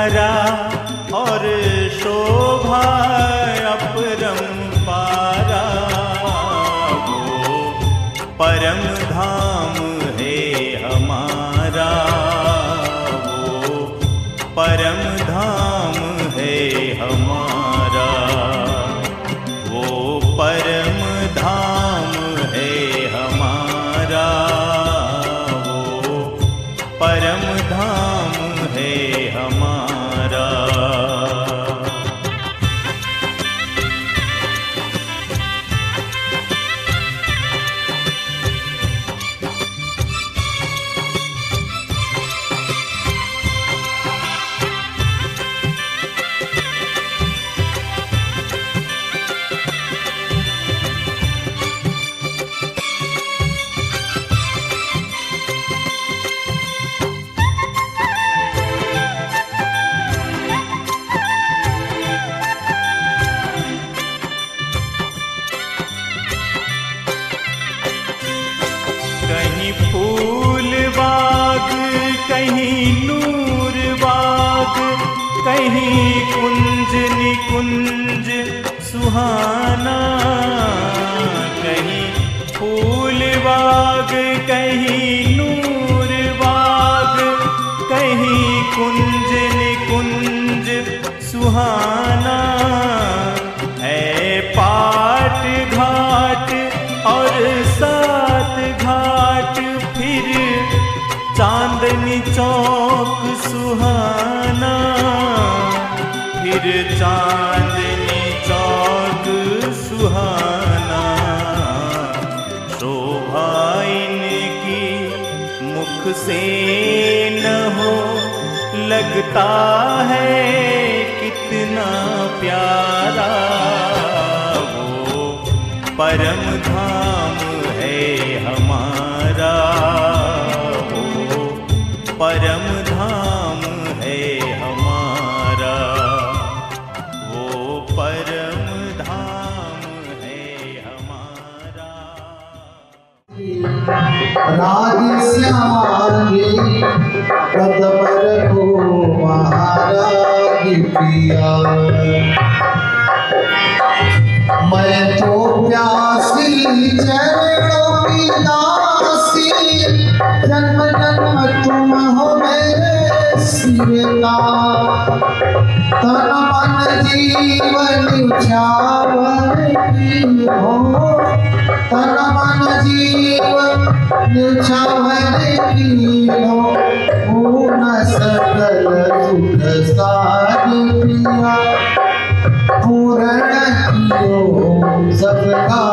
भरा और शोभा अपरंपारा, वो परम धाम है हमारा, वो परम धाम है हमारा, वो परम धाम है हमारा, वो परम धाम है हमारा। कहीं फूल बाग, कहीं नूर बाग, कहीं कुंज निकुंज सुहाना, कहीं फूल बाग, कहीं नूर बाग, कहीं कुंज निकुंज सुहाना, है पाट घाट और सात घाट, फिर चांदनी चौक सुहाना, फिर चांदनी चौक सुहाना, शोभा इनकी मुख से न हो, लगता है कितना प्यारा, वो परम धाम है हमारा, वो परम धाम है हमारा, वो परम धाम है हमारा। राधे श्यामांगे कदम रखो महाराज पिया, मैं तो प्यासी चरणों की दासी, जन्म जन्म तुम हो मेरे सिर का, तन मन जीवन न्यौछावर की हो, तन मन जीवन न्यौछावर की हो, पूर्ण सकल सुख सारी पिया, पूर्ण कियो सबका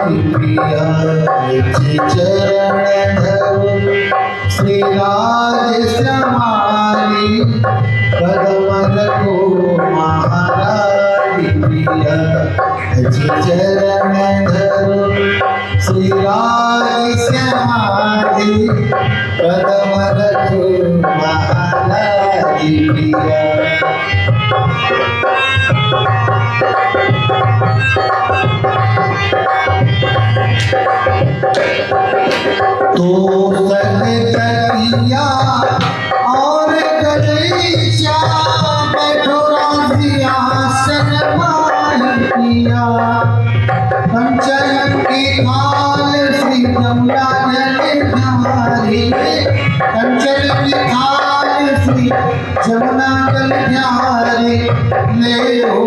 प्रिया, चरण धरो श्री राधे श्यामाली, कदम रखो महाराज प्रिया, चरण धरो श्री राधे श्यामाली, कदम रखो महाराज प्रिया। तो तकिया और गलीचा, बैठो सिंहासन माहिया, कंचन की थाल श्री जमुना जलधारी, कंचन की थाल श्री जमुना जलधारी, ले हो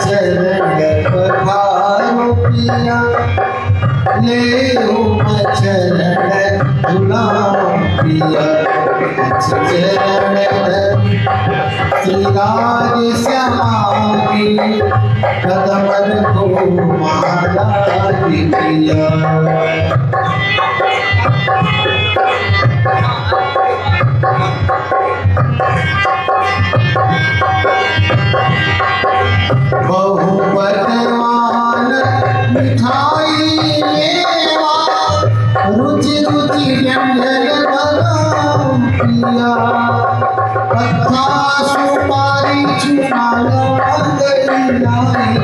चरण पधारो पिया, ले हो चरण धुलाओ पिया, चरण श्री राधे श्यामांगी, कदम रखो महाराज पिया। बहुपतमान मिठाई मेवा, रुचि रुचि व्यंजन बनाओ पिया, कथा सुपारी चुना गई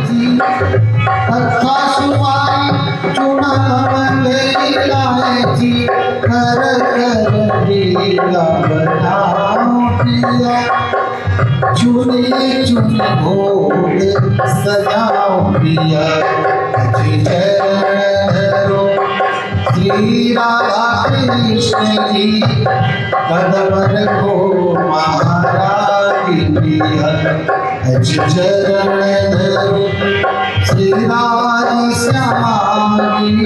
जी, कथा सुपारी चुना गई जी, कर कर लीला बनाओ पिया, चुनी चुनी भोग सजाओ प्रिया अज चरण धरो श्री राधा कृष्ण जी कदम रखो महाराज प्रिया अज चरण धरो श्री राधे श्याम जी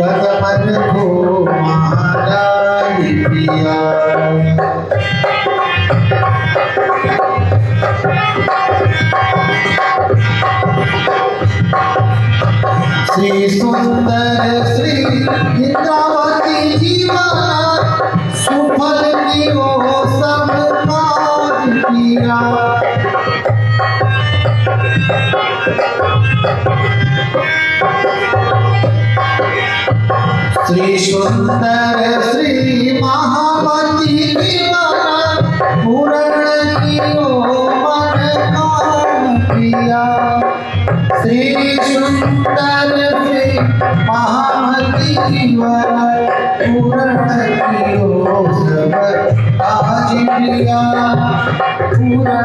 कदम रखो महाराज प्रिया श्री सुंदर श्री इंद्रावती जीवन सुफल दियो सब काज पिया श्री सुंदर श्री महावती जीवन पूर्ण दियो मन काज पिया श्री सुंदर श्री महामती जीवन पूर्ण कियो सब काज प्रिया पूर्ण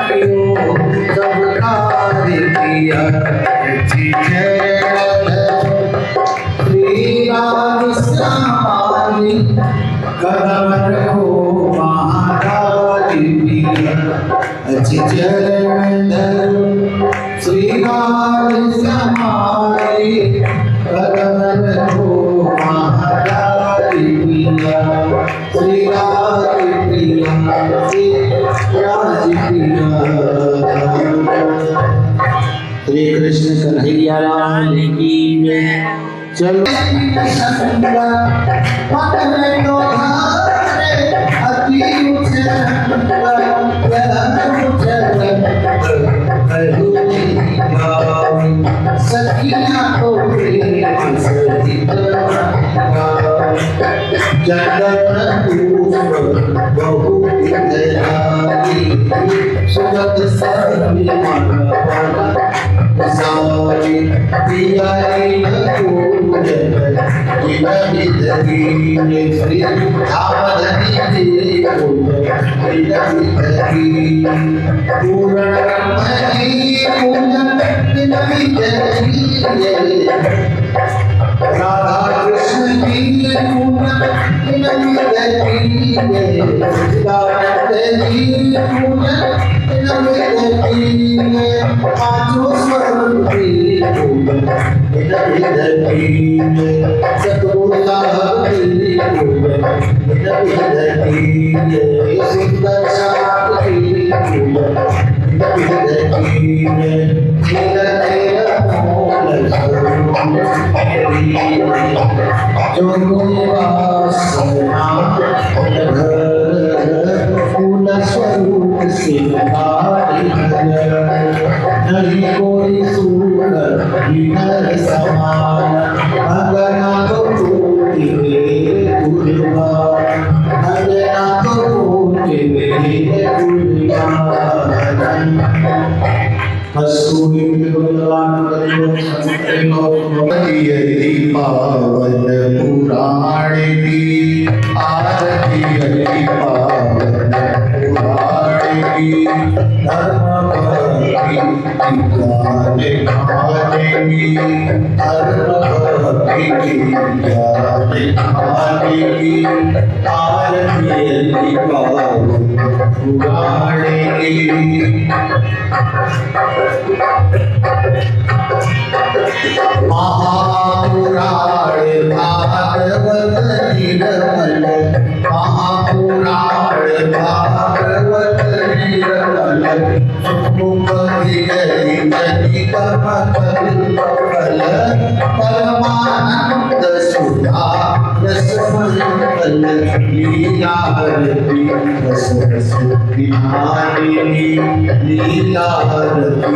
कियो सब काज प्रिया श्री राम श्याम कदम रखो महाराज प्रिया अज चरण धरो श्री राम समाए कदम रखो महाराज प्रिया श्री राज प्रिया श्री राज प्रिया श्री कृष्ण कन्हैया लाल की जय चलो मन में तो अति सखिया तो जगत बहु सुगत सर्वी सारी पियाई पूजन श्री धामधनी पूर्ण राधा कृष्ण जी पूर्ण पांचों स्वरूप सुंदर जो फूल स्वरूप से नहीं कोई सूर नर समान अगना तो टूटे अगना तो टूटे कस्तूरी पावन पुराण की आरती पावन पुराण की धर्म भक्ति आरती पावन पुराण की महापुराण भागवत निर्मल महापुराण भागवत निर्मल परमानंद सुधा रसमंगल लीलारती रस रस विधानिनी लीलारती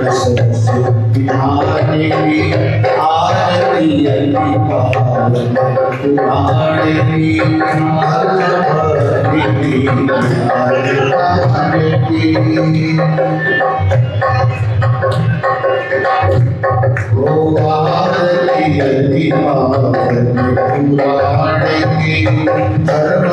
रस रस विधानिनी आरती पावन पुराणी आरती पावन पुराणी धर्म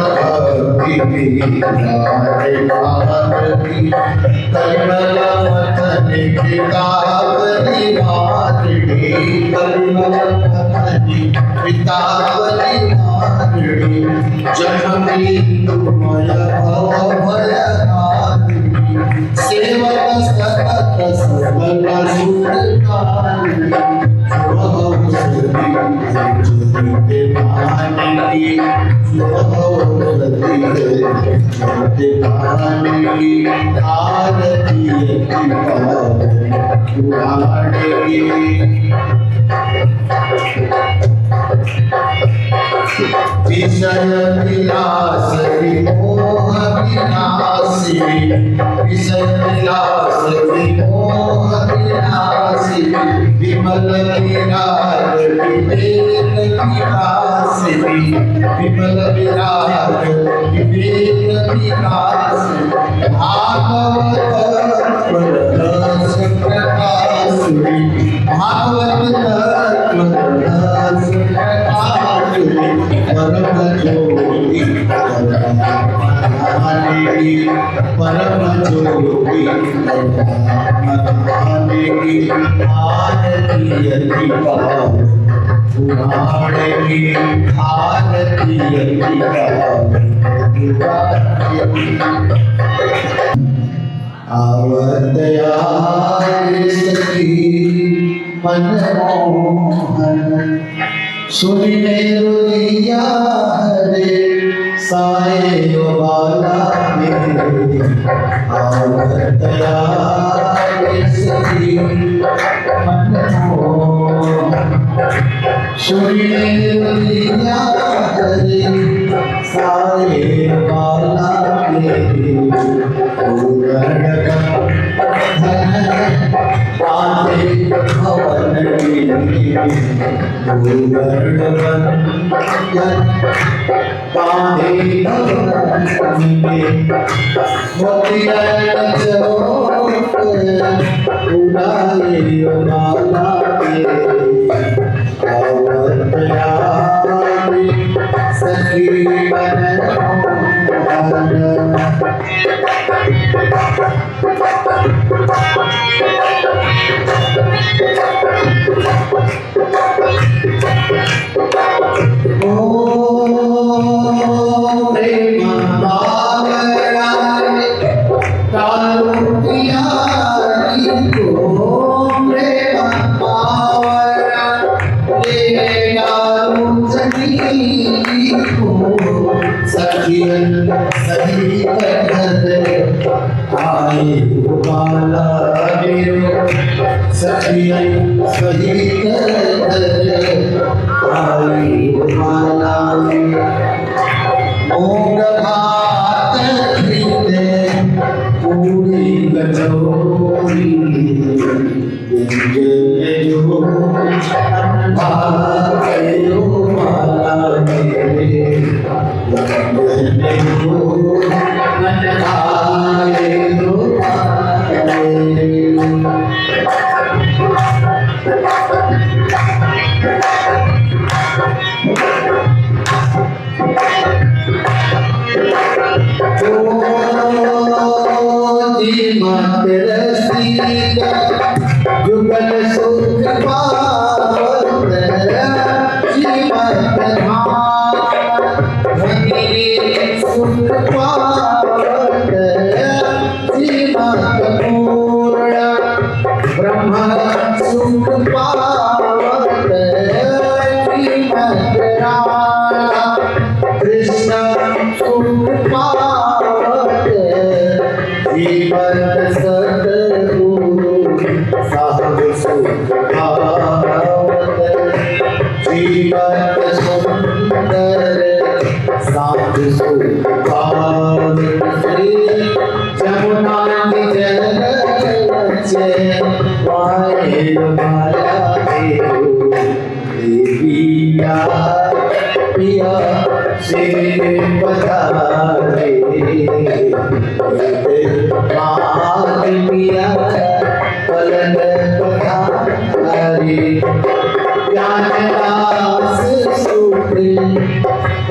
ज्ञानदास सूत्र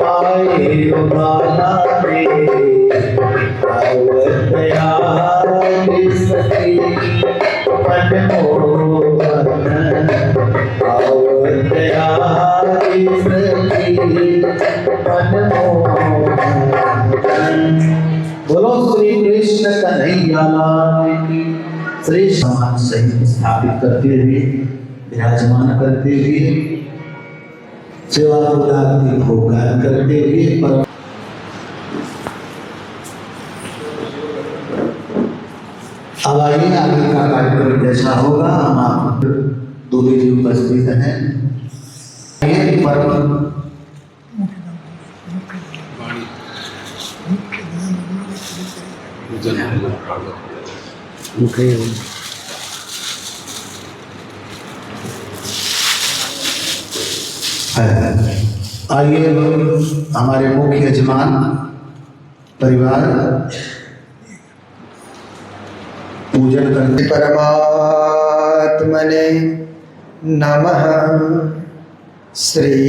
पाए बाला रे अवतयारी सखी मनमोहन अवतयारी सखी मनमोहन। बोलो श्री कृष्ण कन्हैया लाल की। श्री समान सहित स्थापित करते हुए विराजमान करते हुए सेवा उदारती भोगान करते हुए परम अब आइए आगे का कार्यक्रम जैसा होगा हम आप दूल्हे जी उपस्थित हैं। ये परम आइए हमारे मुख्य यजमान परिवार पूजन करते। परमात्मने नमः। श्री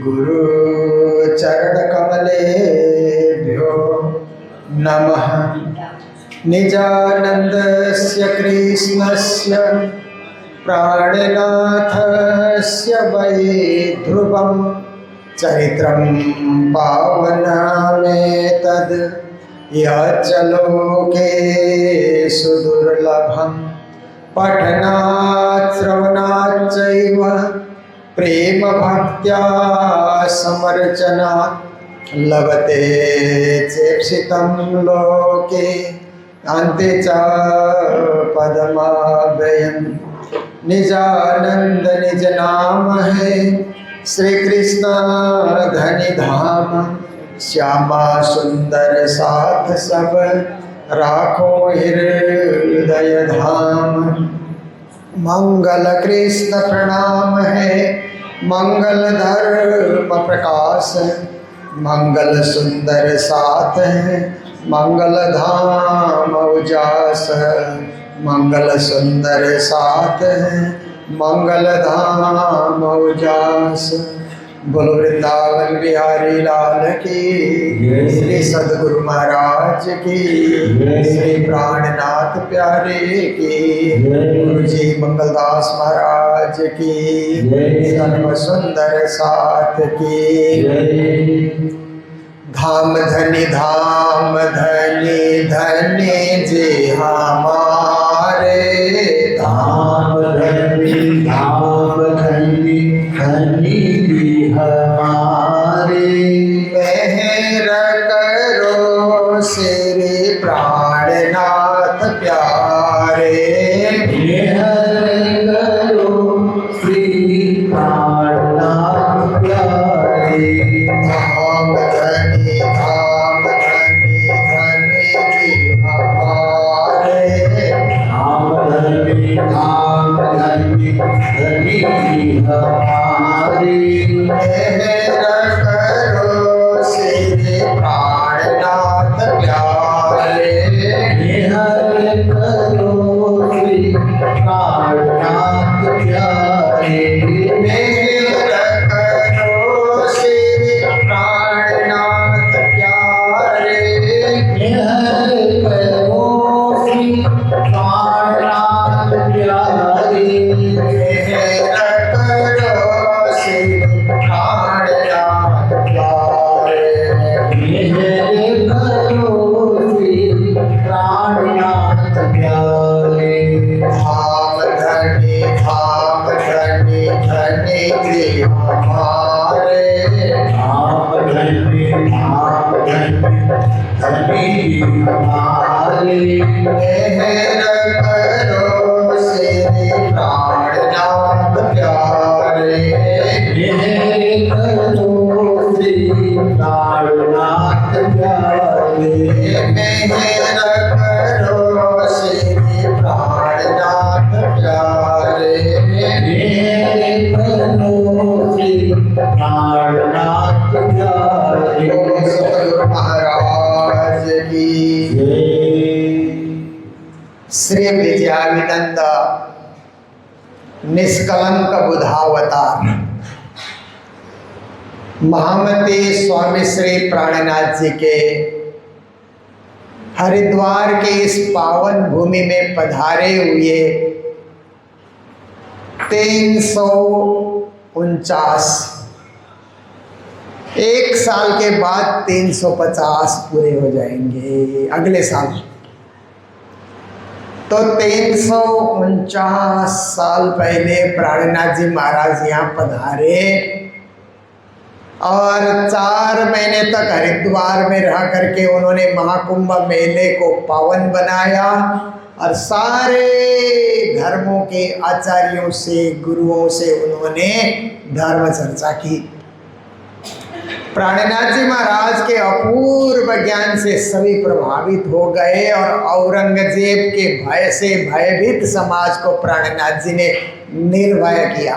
गुरु चरण कमलेभ्यो नमः। निजानन्दस्य कृष्णस्य प्राणनाथस्य वै ध्रुवं चरित्रं पावनमेतद् यच्च लोके सुदुर्लभं पठनात् श्रवणाच्चैव प्रेम भक्त्या समर्चनात् लभते चेप्सितं लोके अन्ते च पदमव्ययम्। निजानंद निज नाम है श्री कृष्ण धनि धाम। श्यामा सुंदर साथ सब राखो हृदय धाम। मंगल कृष्ण प्रणाम है मंगल धर्म प्रकाश। मंगल सुंदर साथ है मंगल धाम उजास। मंगल सुंदर साथ है मंगल धाम उजास। बोलो वृंदावन बिहारी लाल की। श्री सद्गुरु महाराज की। श्री प्राणनाथ प्यारे की। गुरु जी मंगलदास महाराज की। सर्व सुंदर साथ की। धाम धनी धनी जी हमारे। धाम धनी धनी जी हमारे। मेहर करो श्री प्राणनाथ प्यारे। मेहर करो श्री प्राणनाथ प्यारे। धाम धनी धनी जी हमारे। धाम धनी धनी जी हमारे। मेहर करो श्री प्राणनाथ प्यारे। मेहर करो श्री प्राणनाथ प्यारे। मेहर करो श्री प्राणनाथ प्यारे। मेहर करो श्री प्राणनाथ प्यारे। मेहर करो श्री प्राणनाथ प्यारे। मेहर करो श्री प्राणनाथ प्यारे। धाम धनी धनी जी हमारे। धाम धनी धनी हमारे। मेहर करो श्री प्राणनाथ प्यारे। मेहर करो श्री प्राणनाथ प्यारे। मेहर करो श्री प्राणनाथ प्यारे। मेहर करो श्री प्राणनाथ प्यारे। सतगुरु महाराज की। श्री विजयाविनंद निष्कलंक बुधावतार महामती स्वामी श्री प्राणनाथ जी के हरिद्वार के इस पावन भूमि में पधारे हुए 349 एक साल के बाद 350 पूरे हो जाएंगे अगले साल। तो 349 साल पहले प्राणनाथ जी महाराज यहाँ पधारे और 4 महीने तक हरिद्वार में रह करके उन्होंने महाकुंभ मेले को पावन बनाया और सारे धर्मों के आचार्यों से, गुरुओं से उन्होंने धर्म चर्चा की। प्राणनाथ जी महाराज के अपूर्व ज्ञान से सभी प्रभावित हो गए और औरंगजेब के भय से भयभीत समाज को प्राणनाथ जी ने निर्भय किया।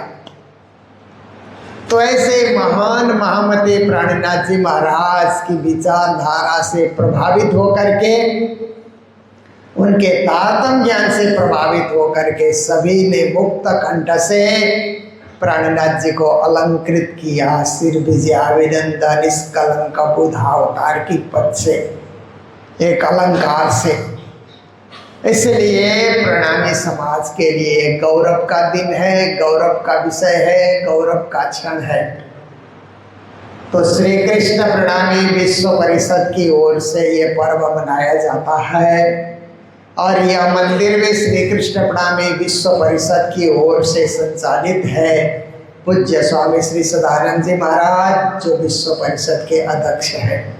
तो ऐसे महान महामती प्राणनाथ जी महाराज की विचारधारा से प्रभावित होकर के, उनके तारतम्य ज्ञान से प्रभावित होकर के सभी ने मुक्त कंठ से प्राणनाथ जी को अलंकृत किया। सिर विजयाभिनंदन निष्कलंक बुधावतार की पद से, एक अलंकार से। इसलिए प्रणामी समाज के लिए गौरव का दिन है, गौरव का विषय है, गौरव का क्षण है। तो श्री कृष्ण प्रणामी विश्व परिषद की ओर से ये पर्व मनाया जाता है और यह मंदिर भी श्री कृष्ण प्रणामी विश्व परिषद की ओर से संचालित है। पूज्य स्वामी श्री सदानंद जी महाराज जो विश्व परिषद के अध्यक्ष हैं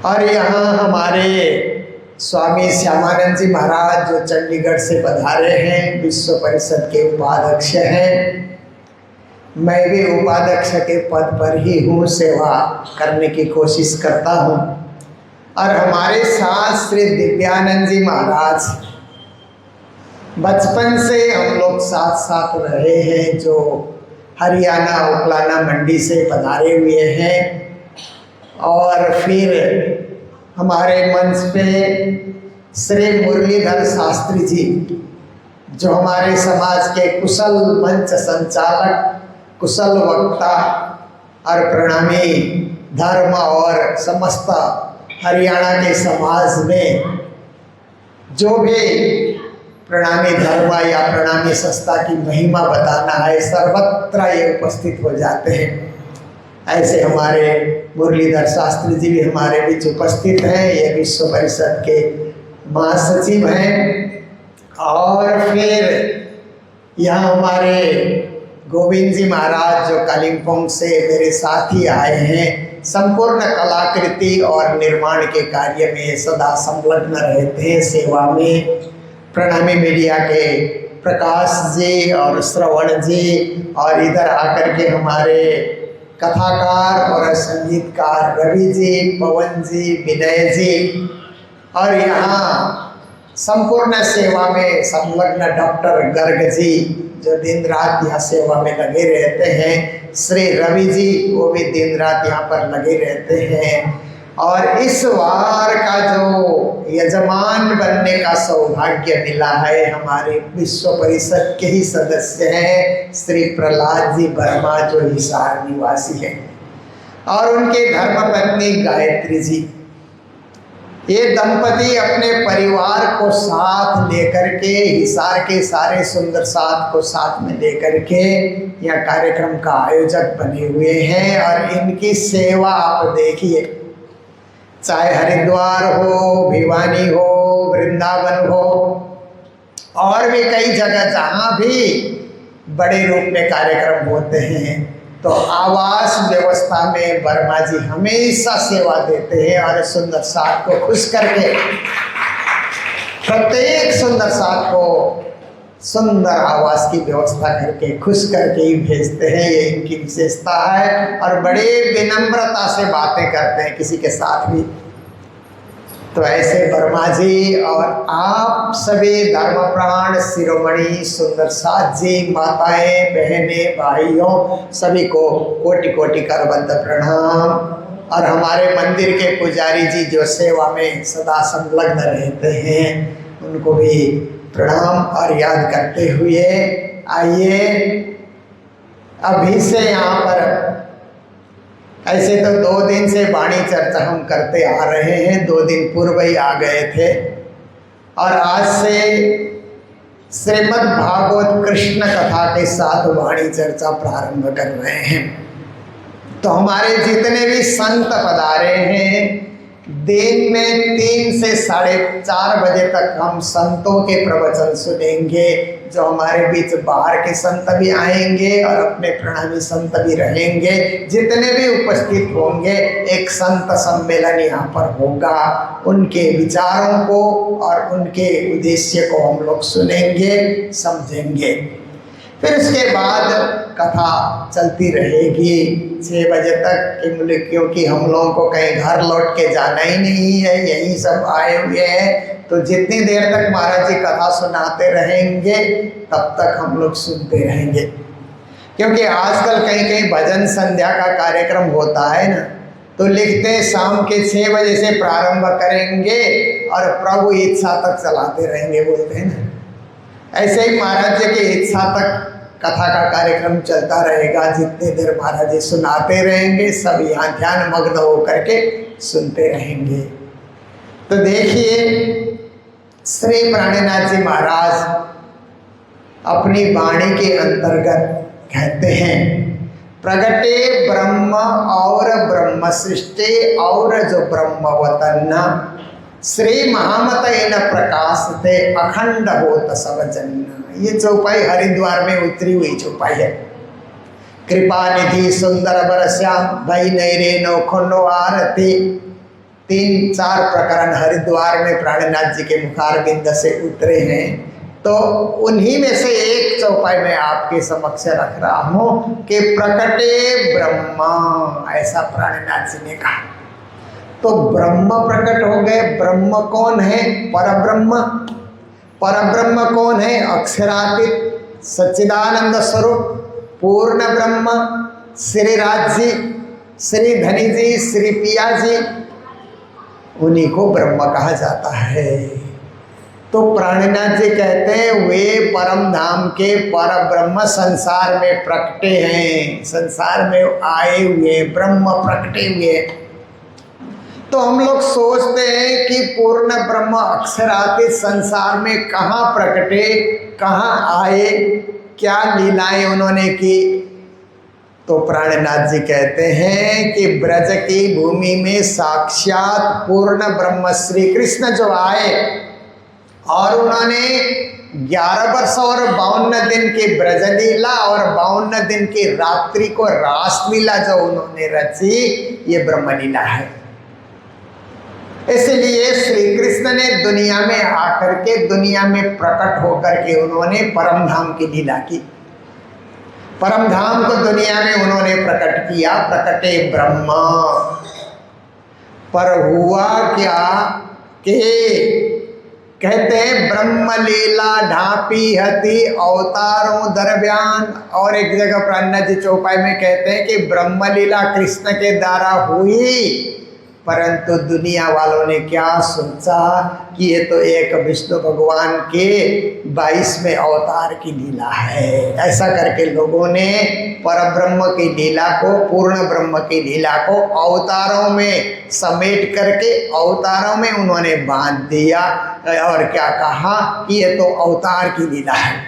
और यहाँ हमारे स्वामी श्यामानंद जी महाराज जो चंडीगढ़ से पधारे हैं, विश्व परिषद के उपाध्यक्ष हैं। मैं भी उपाध्यक्ष के पद पर ही हूँ, सेवा करने की कोशिश करता हूँ। और हमारे साथ श्री दिव्यानंद जी महाराज बचपन से हम लोग साथ साथ रहे हैं, जो हरियाणा उकलाना मंडी से पधारे हुए हैं। और फिर हमारे मंच पे श्री मुरलीधर शास्त्री जी जो हमारे समाज के कुशल मंच संचालक, कुशल वक्ता और प्रणामी धर्म और समस्त हरियाणा के समाज में जो भी प्रणामी धर्म या प्रणामी संस्था की महिमा बताना है, सर्वत्र ये उपस्थित हो जाते हैं। ऐसे हमारे मुरलीधर शास्त्री जी भी हमारे बीच उपस्थित हैं। ये विश्व परिषद के महासचिव हैं। और फिर यहाँ हमारे गोविंद जी महाराज जो कालिम्पोंग से मेरे साथ ही आए हैं, संपूर्ण कलाकृति और निर्माण के कार्य में सदा संलग्न रहते हैं, सेवा में। प्रणामी मीडिया के प्रकाश जी और श्रवण जी और इधर आकर के हमारे कथाकार और संगीतकार रवि जी, पवन जी, विनय जी और यहाँ संपूर्ण सेवा में संलग्न डॉक्टर गर्ग जी जो दिन रात यहाँ सेवा में लगे रहते हैं। श्री रवि जी वो भी दिन रात यहाँ पर लगे रहते हैं। और इस वार का जो यजमान बनने का सौभाग्य मिला है, हमारे विश्व परिषद के ही सदस्य हैं श्री प्रहलाद जी वर्मा जो हिसार निवासी हैं और उनके धर्मपत्नी गायत्री जी। ये दंपति अपने परिवार को साथ लेकर के, हिसार के सारे सुंदर साथ को साथ में लेकर के यह कार्यक्रम का आयोजक बने हुए हैं। और इनकी सेवा आप देखिए, चाहे हरिद्वार हो, भिवानी हो, वृंदावन हो और भी कई जगह जहाँ भी बड़े रूप में कार्यक्रम होते हैं, तो आवास व्यवस्था में वर्मा जी हमेशा सेवा देते हैं और सुंदर साथ को खुश करके, प्रत्येक सुंदर साथ को सुंदर आवास की व्यवस्था करके खुश करके ही भेजते हैं। ये इनकी विशेषता है और बड़े विनम्रता से बातें करते हैं किसी के साथ भी। तो ऐसे वर्मा जी और आप सभी धर्मप्राण शिरोमणि सुंदर साथ जी, माताएं, बहनें, भाइयों सभी को कोटि कोटि करबद्ध प्रणाम। और हमारे मंदिर के पुजारी जी जो सेवा में सदा संलग्न रहते हैं, उनको भी प्रणाम और याद करते हुए आइए अभी से यहाँ पर ऐसे तो 2 दिन से वाणी चर्चा हम करते आ रहे हैं, 2 दिन पूर्व ही आ गए थे और आज से श्रीमद् भागवत कृष्ण कथा के साथ वाणी चर्चा प्रारंभ कर रहे हैं। तो हमारे जितने भी संत पधारे हैं, दिन में 3 से 4:30 बजे तक हम संतों के प्रवचन सुनेंगे। जो हमारे बीच बाहर के संत भी आएंगे और अपने प्रणामी संत भी रहेंगे, जितने भी उपस्थित होंगे, एक संत सम्मेलन यहाँ पर होगा। उनके विचारों को और उनके उद्देश्य को हम लोग सुनेंगे, समझेंगे। फिर उसके बाद कथा चलती रहेगी 6 बजे तक, क्योंकि हम लोगों को कहीं घर लौट के जाना ही नहीं है, यहीं सब आए हुए हैं। तो जितनी देर तक महाराज जी कथा सुनाते रहेंगे तब तक हम लोग सुनते रहेंगे। क्योंकि आजकल कहीं कहीं भजन संध्या का कार्यक्रम होता है ना, तो लिखते हैं शाम के 6 बजे से प्रारंभ करेंगे और प्रभु इच्छा तक चलाते रहेंगे, बोलते हैं ना। ऐसे ही महाराज जी की इच्छा तक कथा का कार्यक्रम चलता रहेगा। जितनी देर महाराज जी सुनाते रहेंगे, सब यहाँ ध्यान मग्न होकर के सुनते रहेंगे। तो देखिए, श्री प्राणनाथ जी महाराज अपनी वाणी के अंतर्गत कहते हैं, प्रगटे ब्रह्म और ब्रह्म सृष्टि और जो ब्रह्मवतन श्री महामत इन प्रकाश थे अखंड होत सब जन्म। ये चौपाई हरिद्वार में उतरी हुई चौपाई है। कृपा निधि सुंदर बरस्याम भई नैरे नौखंडो आरती। 3-4 प्रकरण हरिद्वार में प्राणनाथ जी के मुखारबिंद से उतरे हैं। तो उन्हीं में से एक चौपाई में आपके समक्ष रख रहा हूँ कि प्रकटे ब्रह्मा, ऐसा प्राणनाथ जी ने कहा। तो ब्रह्म प्रकट हो गए। ब्रह्म कौन है? परब्रह्म। परब्रह्म कौन है? अक्षरातीत सच्चिदानंद स्वरूप पूर्ण ब्रह्म। श्री राज जी, श्री धनी जी, श्री पिया जी, उन्हीं को ब्रह्म कहा जाता है। तो प्राणनाथ जी कहते हैं वे परम धाम के पर ब्रह्म संसार में प्रकटे हैं, संसार में आए हुए ब्रह्म प्रकटे हुए। तो हम लोग सोचते हैं कि पूर्ण ब्रह्म अक्षरातीत संसार में कहाँ प्रकटे, कहाँ आए, क्या लीलाएं उन्होंने की। तो प्राणनाथ जी कहते हैं कि ब्रज की भूमि में साक्षात पूर्ण ब्रह्म श्री कृष्ण जो आए और उन्होंने 11 वर्ष और 52 दिन की ब्रज लीला और 52 दिन की रात्रि को रास लीला जो उन्होंने रची, ये ब्रह्म लीला है। इसलिए श्री कृष्ण ने दुनिया में आकर के, दुनिया में प्रकट होकर के उन्होंने परम धाम की लीला की। परम धाम को दुनिया में उन्होंने प्रकट किया। प्रकटे ब्रह्मा। पर हुआ क्या कि कहते हैं ब्रह्म लीला ढापी हति अवतारों दरम्यान। और एक जगह प्राणनाथ जी चौपाई में कहते हैं कि ब्रह्म लीला कृष्ण के द्वारा हुई, परंतु दुनिया वालों ने क्या सोचा कि ये तो एक विष्णु भगवान के 22वें अवतार की लीला है। ऐसा करके लोगों ने परब्रह्म की लीला को, पूर्ण ब्रह्म की लीला को अवतारों में समेट करके अवतारों में उन्होंने बांध दिया और क्या कहा कि ये तो अवतार की लीला है।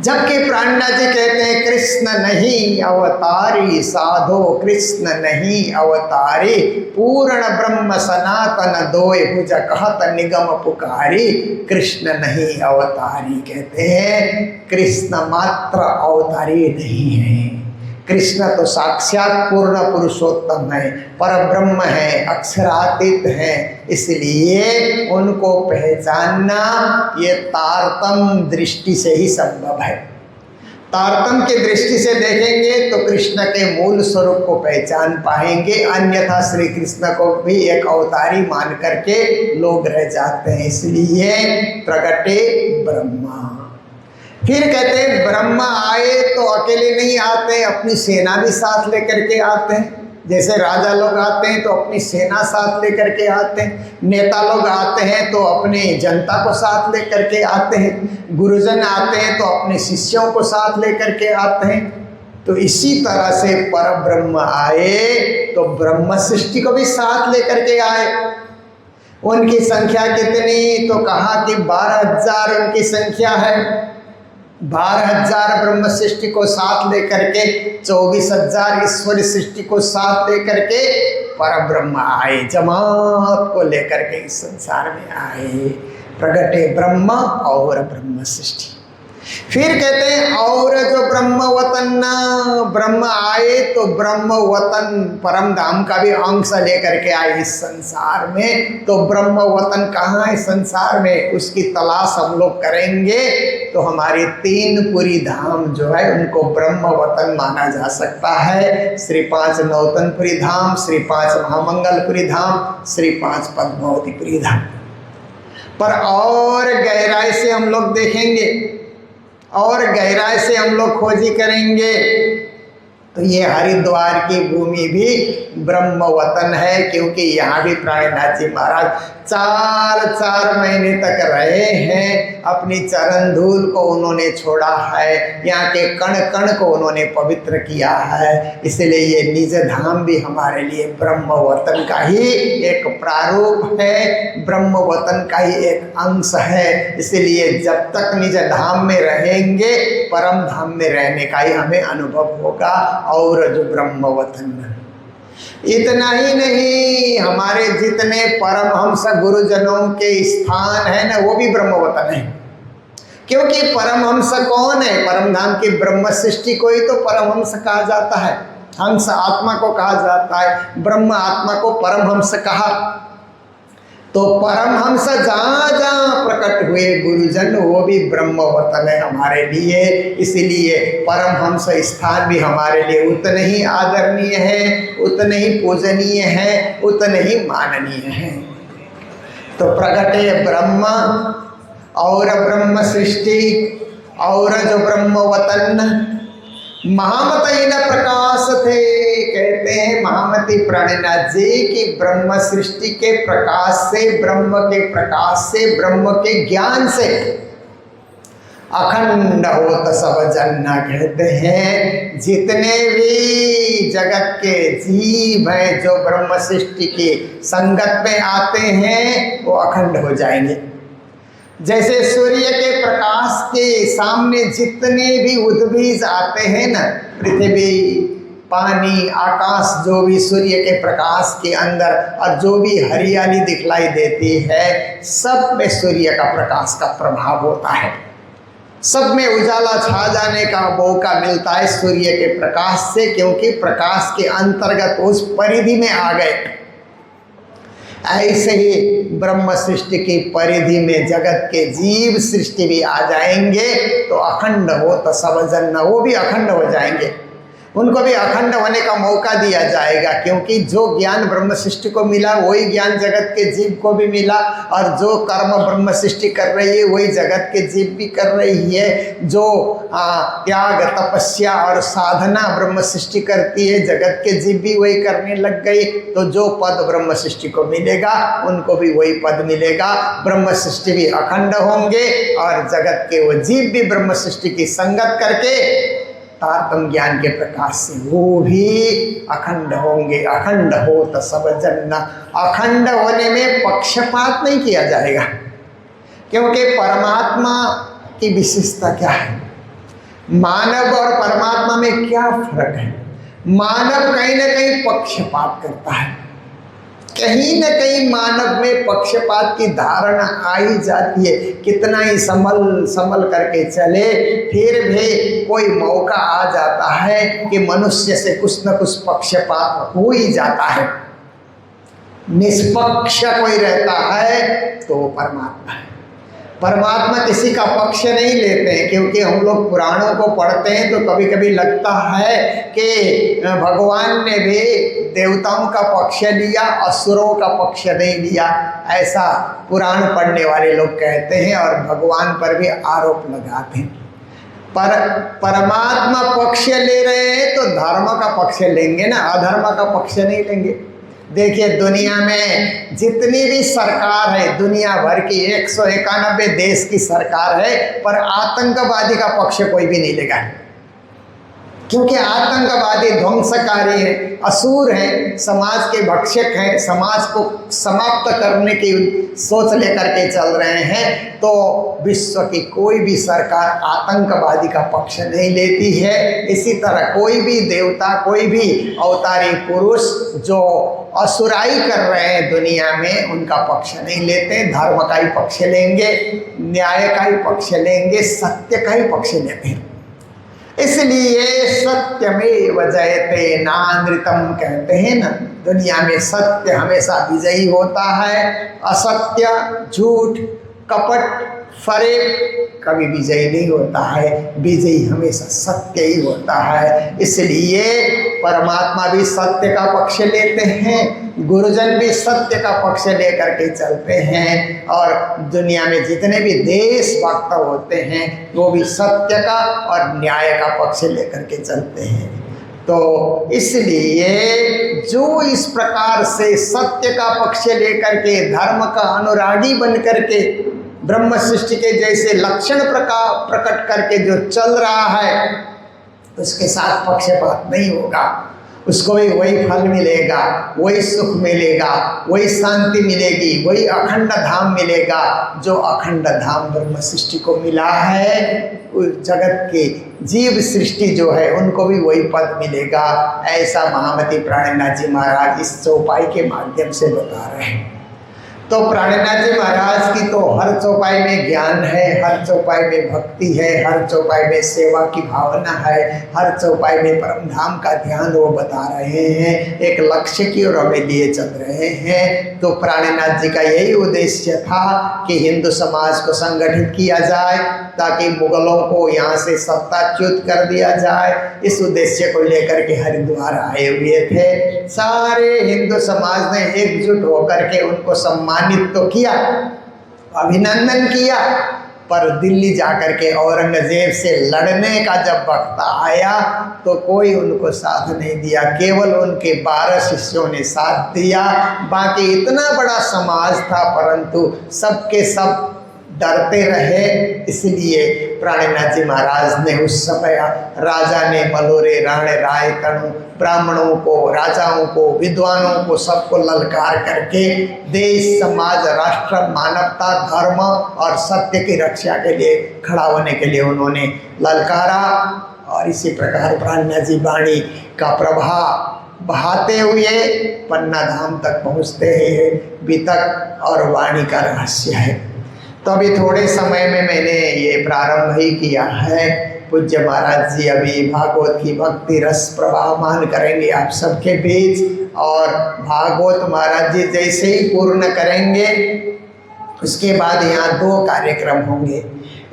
जबकि प्राणनाथ जी कहते हैं कृष्ण नहीं अवतारी साधो, कृष्ण नहीं अवतारी पूर्ण ब्रह्म सनातन दोय भुज कहत निगम पुकारी। कृष्ण नहीं अवतारी कहते हैं, कृष्ण मात्र अवतारी नहीं है। कृष्ण तो साक्षात पूर्ण पुरुषोत्तम है, परब्रह्म है, अक्षरातीत है। इसलिए उनको पहचानना ये तारतम्य दृष्टि से ही संभव है। तारतम्य की दृष्टि से देखेंगे तो कृष्ण के मूल स्वरूप को पहचान पाएंगे, अन्यथा श्री कृष्ण को भी एक अवतारी मान करके लोग रह जाते हैं। इसलिए प्रगटे ब्रह्मा। फिर कहते हैं ब्रह्मा आए तो अकेले नहीं आते, अपनी सेना भी साथ लेकर के आते हैं। जैसे राजा लोग आते हैं तो अपनी सेना साथ लेकर के आते हैं, नेता लोग आते हैं तो अपनी जनता को साथ लेकर के आते हैं, गुरुजन आते हैं तो अपने शिष्यों को साथ लेकर के आते हैं। तो इसी तरह से पर ब्रह्म आए तो ब्रह्म सृष्टि को भी साथ लेकर के आए। उनकी संख्या कितनी, तो कहा कि 12,000 उनकी संख्या है। 12,000 ब्रह्म सृष्टि को साथ लेकर के 24,000 ईश्वर सृष्टि को साथ लेकर के पर ब्रह्म आए, जमात को लेकर के इस संसार में आए। प्रगटे ब्रह्म और ब्रह्म सृष्टि। फिर कहते हैं और जो ब्रह्म वतन, ब्रह्म आए तो ब्रह्म वतन परम धाम का भी अंश लेकर के आए इस संसार में। तो ब्रह्म वतन कहाँ है संसार में, उसकी तलाश हम लोग करेंगे तो हमारे 3 पुरी धाम जो है उनको ब्रह्म वतन माना जा सकता है। श्री 5 नौतनपुरी धाम, श्री 5 महामंगलपुरी धाम, श्री 5 पद्मावतीपुरी धाम। पर और गहराई से हम लोग देखेंगे और गहराई से हम लोग खोजी करेंगे तो ये हरिद्वार की भूमि भी ब्रह्म वतन है, क्योंकि यहाँ भी प्राणनाथ जी महाराज 4 महीने तक रहे हैं। अपनी चरण धूल को उन्होंने छोड़ा है, यहाँ के कण कण को उन्होंने पवित्र किया है। इसलिए ये निज धाम भी हमारे लिए ब्रह्म वतन का ही एक प्रारूप है, ब्रह्म वतन का ही एक अंश है। इसलिए जब तक निज धाम में रहेंगे परम धाम में रहने का ही हमें अनुभव होगा। और जो ब्रह्म वतन, इतना ही नहीं, हमारे जितने परमहंस गुरुजनों के स्थान है ना वो भी ब्रह्म वतन है। क्योंकि परमहंस कौन है, परम धाम की ब्रह्म सृष्टि को ही तो परमहंस कहा जाता है। हंस आत्मा को कहा जाता है, ब्रह्म आत्मा को परमहंस कहा। तो परमहंस जहाँ जहाँ प्रकट हुए गुरुजन वो भी ब्रह्म वतन है हमारे लिए। इसलिए परमहंस स्थान भी हमारे लिए उतने ही आदरणीय है, उतने ही पूजनीय है, उतने ही माननीय है। तो प्रगटे ब्रह्म और ब्रह्म सृष्टि और जो ब्रह्म वतन महामती न प्रकाश थे। कहते हैं महामती प्राणनाथ जी की ब्रह्म सृष्टि के प्रकाश से, ब्रह्म के प्रकाश से, ब्रह्म के ज्ञान से अखंड होत सब जन्ना। कहते हैं जितने भी जगत के जीव हैं जो ब्रह्म सृष्टि की संगत में आते हैं वो अखंड हो जाएंगे। जैसे सूर्य के प्रकाश के सामने जितने भी उद्भिज आते हैं ना, पृथ्वी, पानी, आकाश, जो भी सूर्य के प्रकाश के अंदर और जो भी हरियाली दिखलाई देती है सब में सूर्य का प्रकाश का प्रभाव होता है। सब में उजाला छा जाने का मौका मिलता है सूर्य के प्रकाश से, क्योंकि प्रकाश के अंतर्गत उस परिधि में आ गए। ऐसे ही ब्रह्म सृष्टि की परिधि में जगत के जीव सृष्टि भी आ जाएंगे तो अखंड हो तो सब जन्म, वो भी अखंड हो जाएंगे। उनको भी अखंड होने का मौका दिया जाएगा, क्योंकि जो ज्ञान ब्रह्म सृष्टि को मिला वही ज्ञान जगत के जीव को भी मिला, और जो कर्म ब्रह्म सृष्टि कर रही है वही जगत के जीव भी कर रही है। जो त्याग, तपस्या और साधना ब्रह्म सृष्टि करती है जगत के जीव भी वही करने लग गई। तो जो पद ब्रह्म सृष्टि को मिलेगा उनको भी वही पद मिलेगा। ब्रह्म सृष्टि भी अखंड होंगे और जगत के वो जीव भी ब्रह्म सृष्टि की संगत करके तारतम ज्ञान के प्रकाश से वो भी अखंड होंगे। अखंड हो तो सब जन्ना। अखंड होने में पक्षपात नहीं किया जाएगा, क्योंकि परमात्मा की विशेषता क्या है, मानव और परमात्मा में क्या फर्क है। मानव कहीं ना कहीं पक्षपात करता है, कहीं न कहीं मानव में पक्षपात की धारणा आ ही जाती है। कितना ही संभल करके चले फिर भी कोई मौका आ जाता है कि मनुष्य से कुछ न कुछ पक्षपात हो ही जाता है। निष्पक्ष कोई रहता है तो वो परमात्मा है। परमात्मा किसी का पक्ष नहीं लेते हैं, क्योंकि हम लोग पुराणों को पढ़ते हैं तो कभी कभी लगता है कि भगवान ने भी देवताओं का पक्ष लिया, असुरों का पक्ष नहीं लिया। ऐसा पुराण पढ़ने वाले लोग कहते हैं और भगवान पर भी आरोप लगाते हैं। पर परमात्मा पक्ष ले रहे हैं तो धर्म का पक्ष लेंगे ना, अधर्म का पक्ष नहीं लेंगे। देखिए दुनिया में जितनी भी सरकार है, दुनिया भर की 191 देश की सरकार है, पर आतंकवादी का पक्ष कोई भी नहीं लेगा। क्योंकि आतंकवादी ध्वंसकारी हैं, असुर हैं, समाज के भक्षक हैं, समाज को समाप्त करने की सोच लेकर के चल रहे हैं। तो विश्व की कोई भी सरकार आतंकवादी का पक्ष नहीं लेती है। इसी तरह कोई भी देवता, कोई भी अवतारी पुरुष जो असुराई कर रहे हैं दुनिया में, उनका पक्ष नहीं लेते। धर्म का ही पक्ष लेंगे, न्याय का ही पक्ष लेंगे, सत्य का ही पक्ष लेते हैं। इसलिए सत्यमेव जयते नानृतम कहते हैं ना, दुनिया में सत्य हमेशा विजयी होता है। असत्य, झूठ, कपट, फरेब कभी विजयी नहीं होता है। विजयी हमेशा सत्य ही होता है। इसलिए परमात्मा भी सत्य का पक्ष लेते हैं, गुरुजन भी सत्य का पक्ष लेकर के चलते हैं, और दुनिया में जितने भी देशभक्त होते हैं वो भी सत्य का और न्याय का पक्ष लेकर के चलते हैं। तो इसलिए जो इस प्रकार से सत्य का पक्ष लेकर के, धर्म का अनुरागी बन करके, ब्रह्म सृष्टि के जैसे लक्षण प्रकट करके जो चल रहा है, उसके साथ पक्षपात नहीं होगा। उसको भी वही फल मिलेगा, वही सुख मिलेगा, वही शांति मिलेगी, वही अखंड धाम मिलेगा जो अखंड धाम ब्रह्म सृष्टि को मिला है। उस जगत के जीव सृष्टि जो है उनको भी वही पद मिलेगा। ऐसा महामती प्राणनाथ जी महाराज इस चौपाई के माध्यम से बता रहे हैं। तो प्राणनाथ जी महाराज की तो हर चौपाई में ज्ञान है, हर चौपाई में भक्ति है, हर चौपाई में सेवा की भावना है, हर चौपाई में परम धाम का ध्यान वो बता रहे हैं, एक लक्ष्य की ओर हमें लिए चल रहे हैं। तो प्राणनाथ जी का यही उद्देश्य था कि हिंदू समाज को संगठित किया जाए ताकि मुगलों को यहाँ से सत्ताच्युत कर दिया जाए। इस उद्देश्य को लेकर के हरिद्वार आए हुए थे। सारे हिंदू समाज ने एकजुट होकर के उनको सम्मानित तो किया, अभिनंदन किया, पर दिल्ली जाकर के औरंगजेब से लड़ने का जब वक्त आया तो कोई उनको साथ नहीं दिया। केवल उनके 12 शिष्यों ने साथ दिया। बाकी इतना बड़ा समाज था परंतु सबके सब डरते रहे। इसलिए प्राणनाथ जी महाराज ने उस समय राजा ने मलोरे, राणे, राय, तनु, ब्राह्मणों को, राजाओं को, विद्वानों को सबको ललकार करके देश, समाज, राष्ट्र, मानवता, धर्म और सत्य की रक्षा के लिए खड़ा होने के लिए उन्होंने ललकारा। और इसी प्रकार प्राणनाथ जी वाणी का प्रभाव बहाते हुए पन्ना धाम तक पहुँचते हैं। वितक और वाणी का रहस्य है। तो अभी थोड़े समय में मैंने ये प्रारंभ ही किया है। पूज्य महाराज जी अभी भागवत की भक्ति रस प्रवाहमान करेंगे आप सबके बीच, और भागवत महाराज जी जैसे ही पूर्ण करेंगे उसके बाद यहाँ 2 कार्यक्रम होंगे।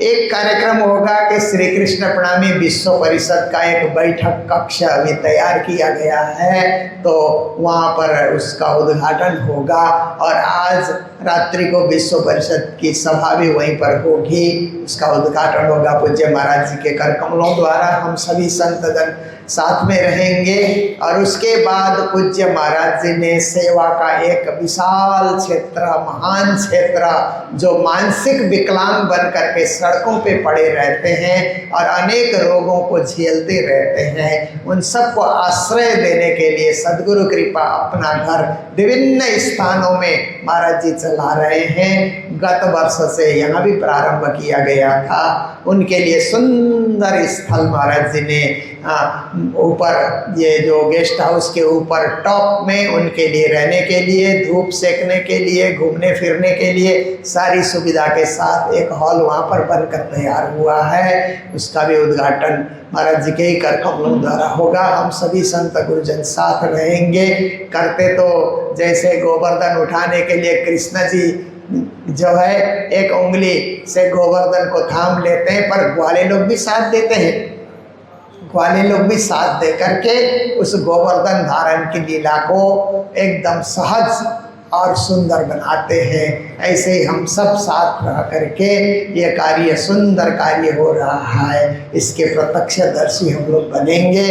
एक कार्यक्रम होगा कि श्री कृष्ण प्रणामी विश्व परिषद का एक बैठक कक्ष अभी तैयार किया गया है, तो वहाँ पर उसका उद्घाटन होगा। और आज रात्रि को विश्व परिषद की सभा भी वहीं पर होगी, उसका उद्घाटन होगा पूज्य महाराज जी के कर कमलों द्वारा। हम सभी संतजन साथ में रहेंगे। और उसके बाद पूज्य महाराज जी ने सेवा का एक विशाल क्षेत्र, महान क्षेत्र, जो मानसिक विकलांग बन करके सड़कों पे पड़े रहते हैं और अनेक रोगों को झेलते रहते हैं, उन सबको आश्रय देने के लिए सद्गुरु कृपा अपना घर विभिन्न स्थानों में महाराज जी चला रहे हैं। गत वर्ष से यहाँ भी प्रारंभ किया गया था। उनके लिए सुंदर स्थल महाराज जी ने ऊपर, ये जो गेस्ट हाउस के ऊपर टॉप में उनके लिए रहने के लिए, धूप सेकने के लिए, घूमने फिरने के लिए सारी सुविधा के साथ एक हॉल वहाँ पर बनकर तैयार हुआ है। उसका भी उद्घाटन महाराज जी के ही कर कमलों द्वारा होगा। हम सभी संत गुरुजन साथ रहेंगे। करते तो जैसे गोवर्धन उठाने के लिए कृष्ण जी जो है एक उंगली से गोवर्धन को थाम लेते हैं, पर ग्वाले लोग भी साथ देते हैं। ग्वाले लोग भी साथ दे करके उस गोवर्धन धारण की लीला को एकदम सहज और सुंदर बनाते हैं। ऐसे ही हम सब साथ रह करके ये कार्य, सुंदर कार्य हो रहा है, इसके प्रत्यक्षदर्शी हम लोग बनेंगे।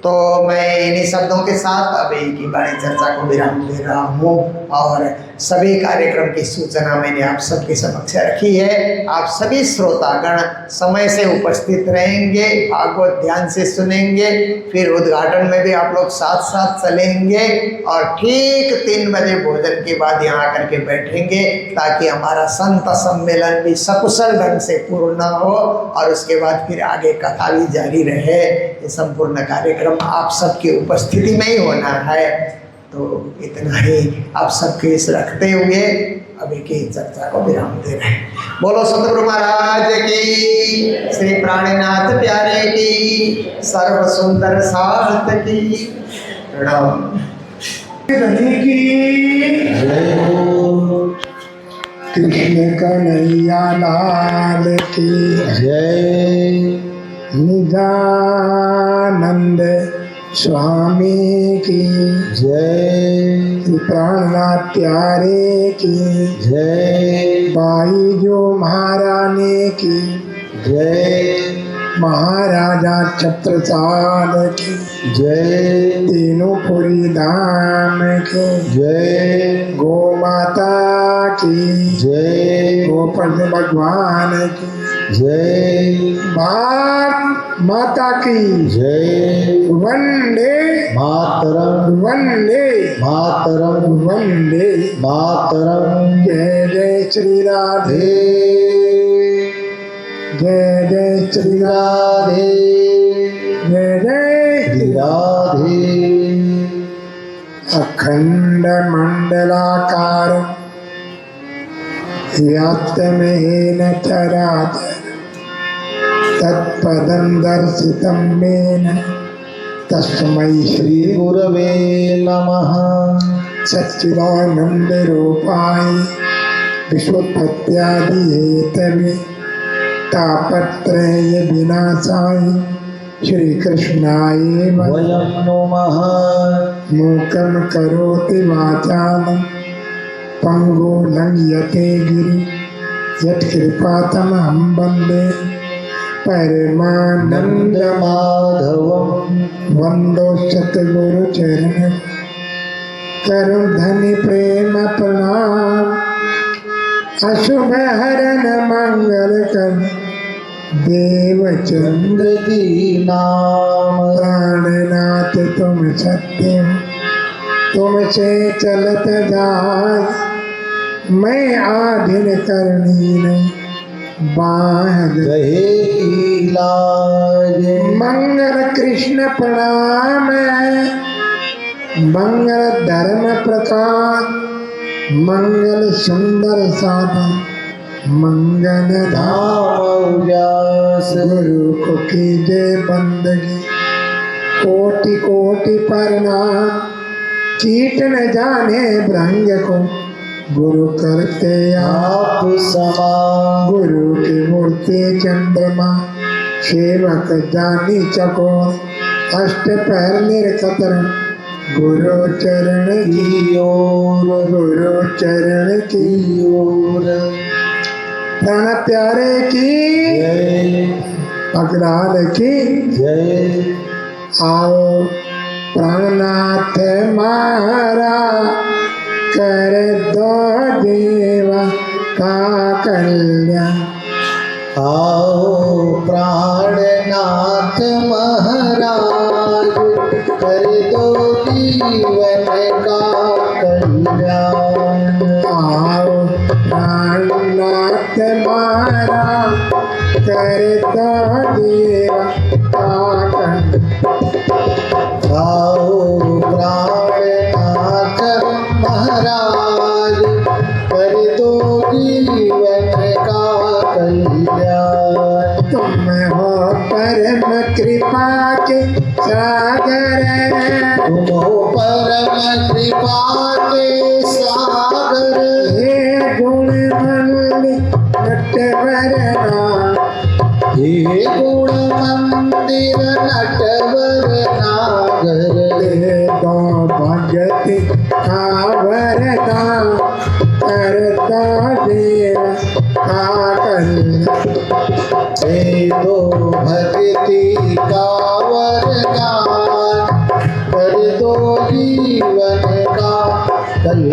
तो मैं इन्हीं शब्दों के साथ अभी की बड़ी चर्चा को विराम दे रहा हूँ और सभी कार्यक्रम की सूचना मैंने आप सबके समक्ष रखी है। आप सभी श्रोतागण समय से उपस्थित रहेंगे, भागवत ध्यान से सुनेंगे, फिर उद्घाटन में भी आप लोग साथ साथ चलेंगे और ठीक 3 बजे भोजन के बाद यहाँ आकर के बैठेंगे ताकि हमारा संत सम्मेलन भी सकुशल ढंग से पूर्ण हो और उसके बाद फिर आगे कथा भी जारी रहे। ये संपूर्ण कार्यक्रम आप सबकी उपस्थिति में ही होना है। तो इतना ही आप सबके इस रखते हुए अभी की चर्चा को विराम दे रहे हैं। बोलो सतगुरु महाराज की, श्री प्राणनाथ प्यारे की, सर्व सुंदर सार्थ की प्रणाम। कृष्ण कन्हैया लाल की जय। निजानंद स्वामी की जय। श्री प्राणनाथ प्यारे की जय। बाई जो महारानी की जय। महाराजा छत्रसाल की जय। तीनों पुरी धाम की जय। गो माता की जय। गोपति भगवान की जय। भारत माता की जय। वंदे मातरम। वंदे मातरम। वंदे मातरम। जय जय श्री राधे, जय जय श्री राधे। जय जय श्री राधे। अखंड मंडलाकार व्याप्तमेन चराचर तत्पदं दर्शितं मेन तस्मै श्री गुरवे नमः। सच्चिदानंद रूपाय विश्वोत्पत्त्यादि हेतवे तापत्रय विनाशाय श्री कृष्णाय वयं नमः। मूकं करोति वाचालं पंगो लंघयते गिरि यत्कृपातमहं वन्दे परमानंद माधवम्। वंदो सतगुरुचरण करुण धनि प्रेम प्रणाम। अशुभ हरण मंगल कर देवचंद्र चंद्र की नाम। प्राणनाथ तुम सत्य हो, तुमसे चलत जाय मैं आधीन करनी नहीं बाहर। कहे की लाज। मंगल कृष्ण प्रणाम मंगल धर्म प्रकार मंगल सुंदर साधन मंगल धाम धाम व्यास। गुरु को कीजिए बंदगी कोटि कोटि प्रणाम। कीट न जाने भ्रंग को गुरु करते आप आप समान। गुरु की मूर्ति चंद्रमा सेवक जानी चकोर अष्ट पैर निर्कतर गुरु चरण की ओर। गुरु चरण की की ओर। प्राण प्यारे की जय। अग्राल की जय। आओ प्राणनाथ मारा कर दो देवा का कल्याण। आओ प्राणनाथ महाराज कर दो जीवन का कल्याण। आओ प्राणनाथ मारा कर दो देवा का कल्याण। आओ प्राणनाथ महाराज कर दो जीवन का कल्याण। तुम हो परम कृपा के सागर तुम हो परम कृपा के सागर। हे गुणमंडल नटवरना हे गुण मंदिर नटवर नागर। हे तो भगति का वरदान करता देव का कल्याण। दे दो भक्ति का वरदान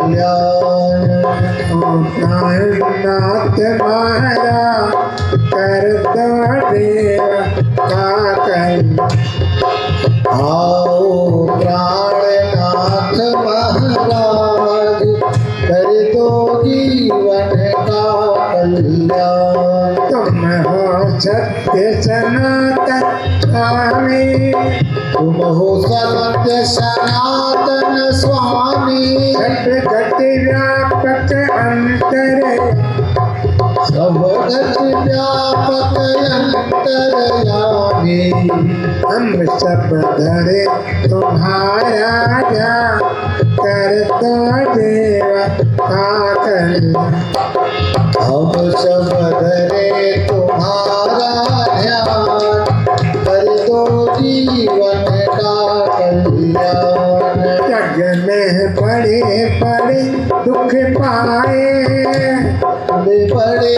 कल्याण। प्राणनाथ महारा करता देव का कल्याण। आओ प्राणनाथ महाराज कर दो जीवन का कल्याण। तुम हो सत्य सनातन स्वामी, तुम हो सत्य सनातन स्वामी, सब गति व्यापक अंतर, सब गति व्यापक अंतर्यामी। हम सब धरे तुम्हारा ध्यान, करता देव का कल्याण। हम सब धरे तुम्हारा ध्यान, कर दो जीवन का कल्याण। जग में बड़े बड़े दुख पाए, बड़े बड़े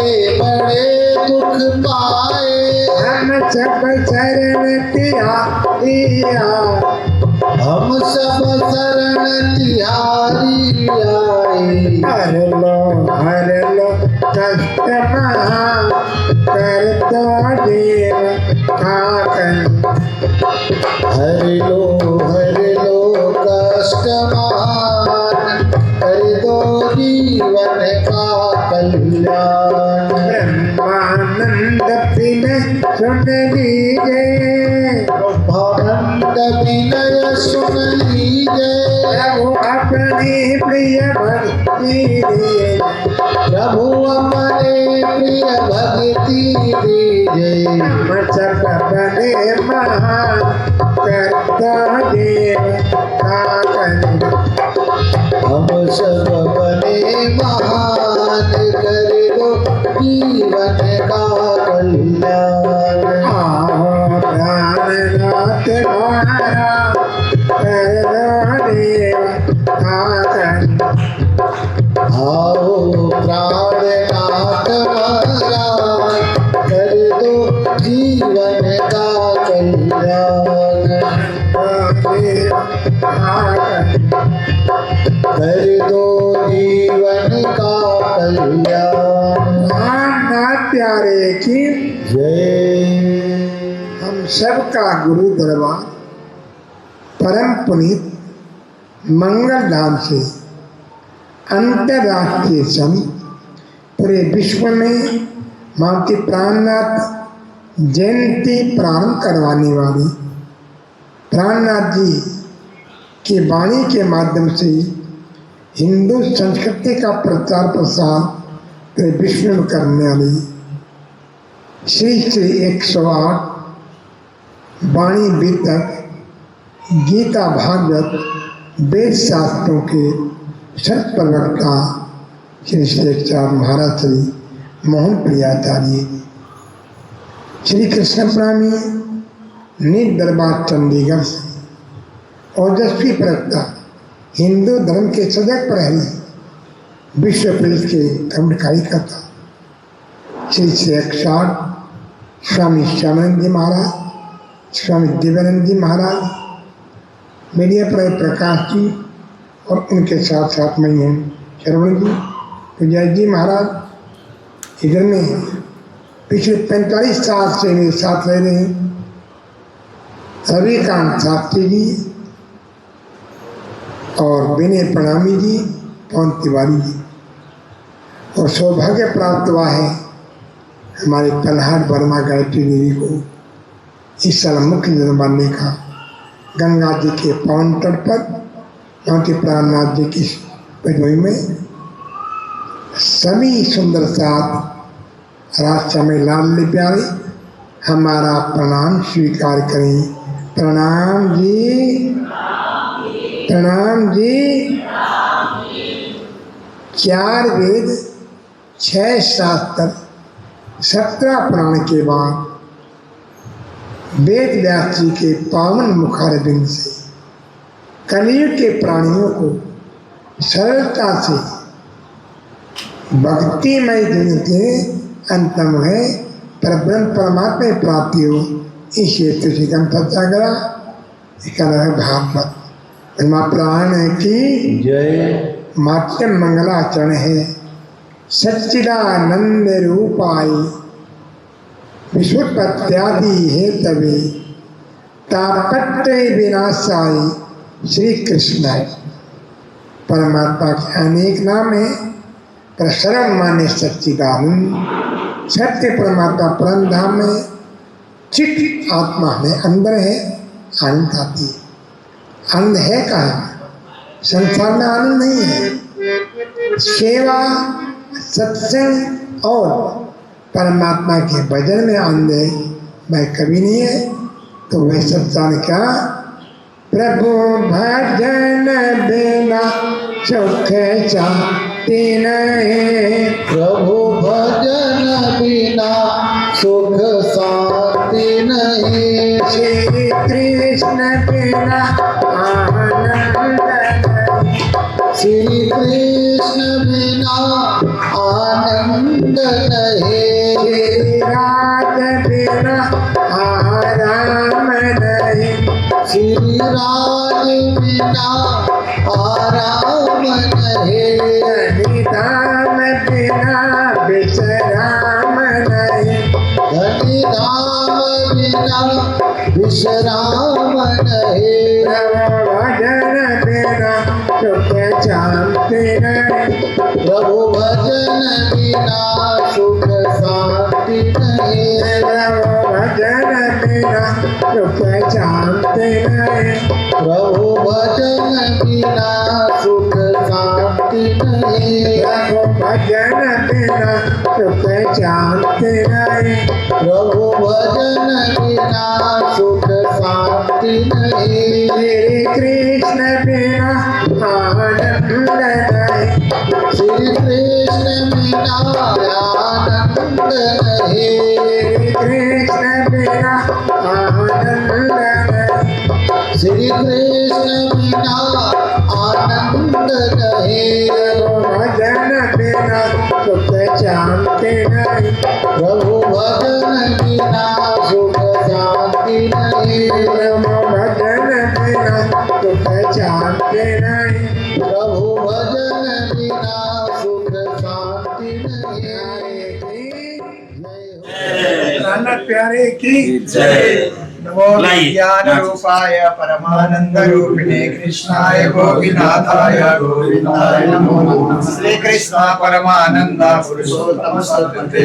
दुख पाए, हम सब शरण तिहारिया, हम सब शरण तिहारी आए। हर लो कष्ट महा, करता देव का कल्याण। हर लो कष्ट महान, कर दो जीवन का कल्याण। ब्रह्मानंद विनय सुन लीजिए, भवंत विनय सुन लीजिए, प्रभु अपनी प्रिय भक्ति दीजिए। प्रभु अपने प्रिय भक्ति दीजिए। हम सब बने महान, करता देव का कल्याण। हम सब बने महान, कर दो जीवन का कल्याण। आओ प्राणनाथ महारा करता देव का कल्याण। आओ प्राणनाथ महाराज कर दो जीवन का कल्याण। कर दो जीवन का कल्याण। नाथ प्यारे की जय। हम सबका गुरु दरबार परम पुनीत मंगल धाम से अंतर्राष्ट्रीय संघ पूरे विश्व में माता प्राणनाथ जयंती प्रारंभ करवाने वाली प्राणनाथ जी की वाणी के माध्यम से हिंदू संस्कृति का प्रचार प्रसार पूरे विश्व में करने वाली श्री 108 वाणी वितक गीता भागवत वेद शास्त्रों के सत प्रवक्ता श्री श्रेष्ठाचार्य महाराज श्री मोहन प्रियाचार्य, श्री कृष्ण प्रेमी नीत दरबार चंडीगढ़ से ओजस्वी प्रवक्ता हिंदू धर्म के सजग प्रहरी विश्व प्रेस के धर्मकारी करता श्री 108 स्वामी श्यामानंद जी महाराज, स्वामी देवानंद जी महाराज, मीडिया पर प्रकाश जी और उनके साथ साथ मैं हूँ श्रवण जी, विजय जी महाराज इधर में पिछले 45 साल से मेरे साथ रह रहे हैं। रविकांत शास्त्री जी और विनय प्रणामी जी, पवन तिवारी जी, और सौभाग्य प्राप्त हुआ है हमारे प्रहलाद वर्मा गायत्री देवी को इस साल मुख्य जन बनने का। गंगा जी के पावन तट पर माता प्राणनाथ जी की पैदवी में सभी सुंदर साथ रास्ता में लाडले प्यारे हमारा प्रणाम स्वीकार करें। प्रणाम जी, प्रणाम जी। 4 वेद 6 शास्त्र 17 पुराण के बाद वेद व्यास जी के पावन मुखारबिंद से कलयुग के प्राणियों को सरलता से भक्तिमय जीवन के अंतम है परब्रह्म परमात्मा की प्राप्ति हो, इस हेतु से हम चर्चा करा। इसका नाम है भागवत। माँ प्राण की जय, माध्यम मंगलाचरण है। सच्चिदानंद रूपाय विश्वोत्पत्त्यादि हेतवे तापत्रय विनाशाय श्री कृष्णाय। परमात्मा के अनेक नाम है, पर सर्व माने सच्चिदानंद। सत्य परमात्मा परम धाम में, चित आत्मा में अंदर है, आनंद आती है। आनंद है कहाँ? संसार में आनंद नहीं है। सेवा, सत्संग और परमात्मा के भजन में आनंद है, भाई कभी नहीं है। तो वह सत्संग क्या? प्रभु भजन बिना सुख शांति नहीं। प्रभु भजन बिना सुख शांति नहीं। श्री कृष्ण बिना आनंद नहीं। श्री कृष्ण बिना आनंद नहीं। श्री रात बिना आराम नहीं। श्री राज बिना आराम नहीं। धनी धाम बिना विश्राम नहीं। धनी धाम बिना विश्राम नहीं। भजन बिना सुख शांति नहीं। प्रभु भजन बिना सुख शांति नहीं। भजन बिना सुख शांति नहीं। प्रभु भजन बिना सुख शांति नहीं। भजन बिना सुख शांति नहीं। प्रभु भजन बिना सुख शांति नहीं। श्री कृष्ण बिना आनंद नहीं। श्री कृष्ण बिना आनंद नहीं। श्री कृष्ण बिना आनंद नहीं। श्री कृष्ण बिना आनंद नहीं। भजन बिना सुख शांति नहीं। प्रभु भजन बिना सुख शांति नहीं। भजन बिना सुख शांति नहीं। प्रभु भजन बिना सुख शांति नहीं। नाना प्यारे की जय। नमो ज्ञान रूपाय परमानंद रूपिणे कृष्णाय गोपीनाथाय गोविंदाय नमो नमः। श्री कृष्ण परमानंद पुरुषोत्तम सद्गुते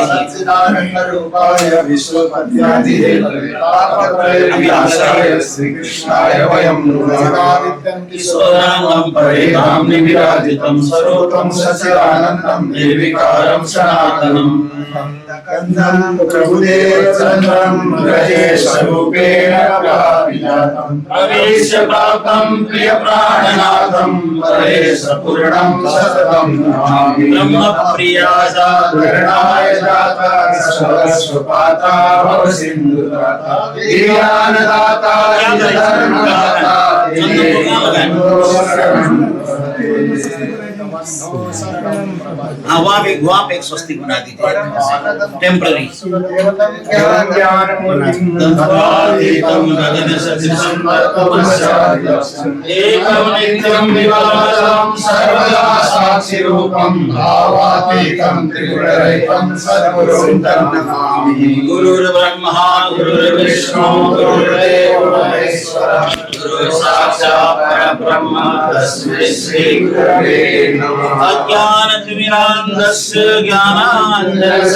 सच्चिदानंद रूपाय विश्वोत्पत्त्यादि हेतवे तापत्रय विनाशाय श्री कृष्णाय वयं नमः। किशोरांगं परिधाम निविराजितं स्वरूपं सच्चिदानन्दं निर्विकारं सनातनम् कंदं प्रभुदेव चन्द्रं ब्रजेशरूपेण व्यापिजातं प्रवेश प्राप्तं प्रिय प्राणनाथं परेशपूर्णं सततं नमामि। ब्रह्मप्रियाजा गणाय जाता सर्वस्वपाता भव सिंधुदाता ज्ञानदाता धर्मदाता वहाँ पे एक स्वस्तिक बना दीजिए टेम्पररी। ज्ञानमूर्तिं गगन सदृशं तत्त्वमस्यादिलक्ष्यम् एकं नित्यं विवादं सर्वदा साक्षिरूपं भावातीतं त्रिगुणरहितं सद्गुरुं तं नमामि। गुरुर्ब्रह्मा गुरुर्विष्णु गुरुर्देवो महेश्वरः गुरुः साक्षात् परब्रह्म तस्मै श्री गुरवे नमः। अज्ञानतिमिरान्धस्य ज्ञानाञ्जनशलाकया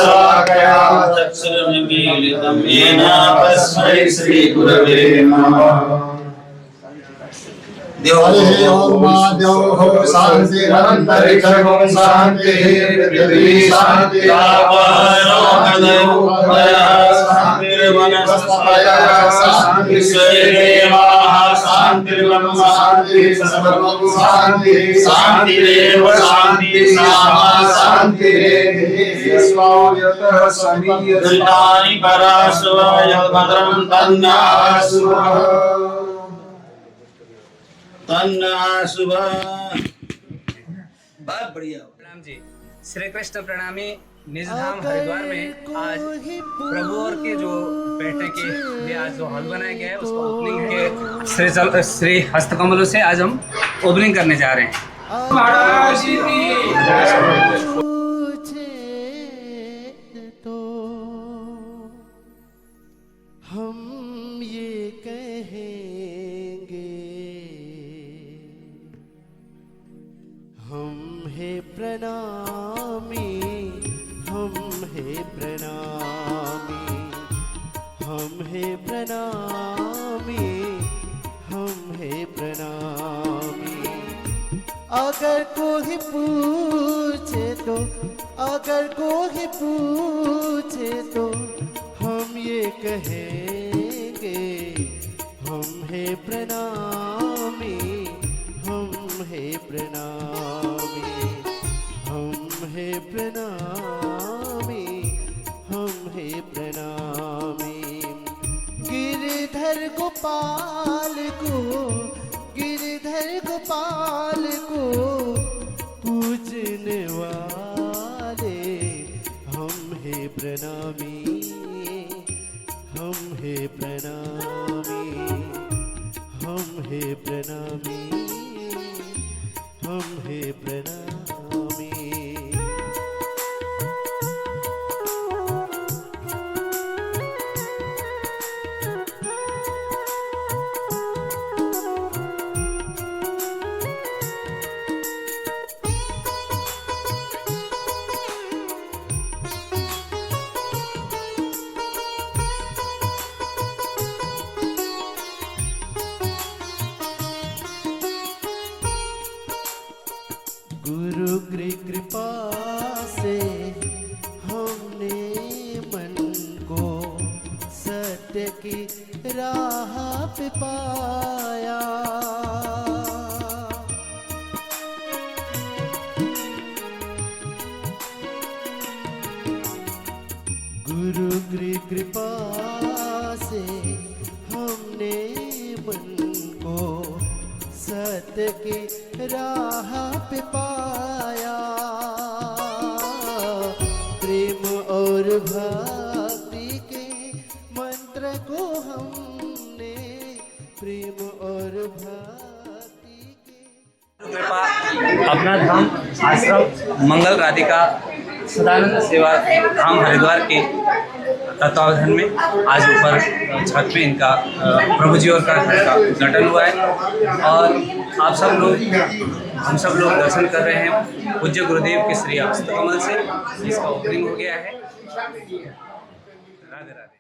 चक्षुरुन्मीलितं येन तस्मै श्री गुरवे नमः। हरि ओम द्यौः शान्तिरन्तरिक्षं शान्तिः पृथिवी शान्तिः शान्तिर्देवाः शान्तिर्ब्रह्म शान्तिः सर्वं शान्तिः शान्तिरेव शान्तिः शान्तिः यतः समीयते दुरितानि पराशुव यद्भद्रं तन्नाशुव बहुत बढ़िया। प्रणाम जी। श्री कृष्ण प्रणामी। निजधाम हरिद्वार में आज प्रभु और के जो बैठने के लिए आज जो हॉल बनाया गया है उसका ओपनिंग के श्री हस्तकमलों से आज हम ओपनिंग करने जा रहे हैं। तो हम ये कहेंगे हम है प्रणामी, हम है प्रणामी, हम है प्रणामी, हम है प्रणामी। अगर कोई पूछे तो, अगर कोई पूछे तो हम ये कहेंगे हम है प्रणामी, हम है प्रणामी, हम है प्रणामी, हम है प्रणामी। गिरधर गोपाल को, गिरधर गोपाल को पूजने वाले हम है प्रणामी, हम है प्रणामी, हम है प्रणामी, हम है प्रणामी। गुरु की कृपा से हमने मन को सत्य की राह पे पाया। गुरु की कृपा से हमने मन को सत्य की राह पे पाया। प्रेम और भक्ति के मंत्र को हमने, प्रेम और भक्ति के कृपा अपना धाम आश्रम मंगल राधिका सदानंद सेवा धाम हरिद्वार के तत्वावधान में आज ऊपर छत में इनका प्रभु जी और का घर का उद्घाटन हुआ है और आप सब लोग, हम सब लोग दर्शन कर रहे हैं पूज्य गुरुदेव के श्री हस्तकमल से इसका ओपनिंग हो गया है। राधे राधे।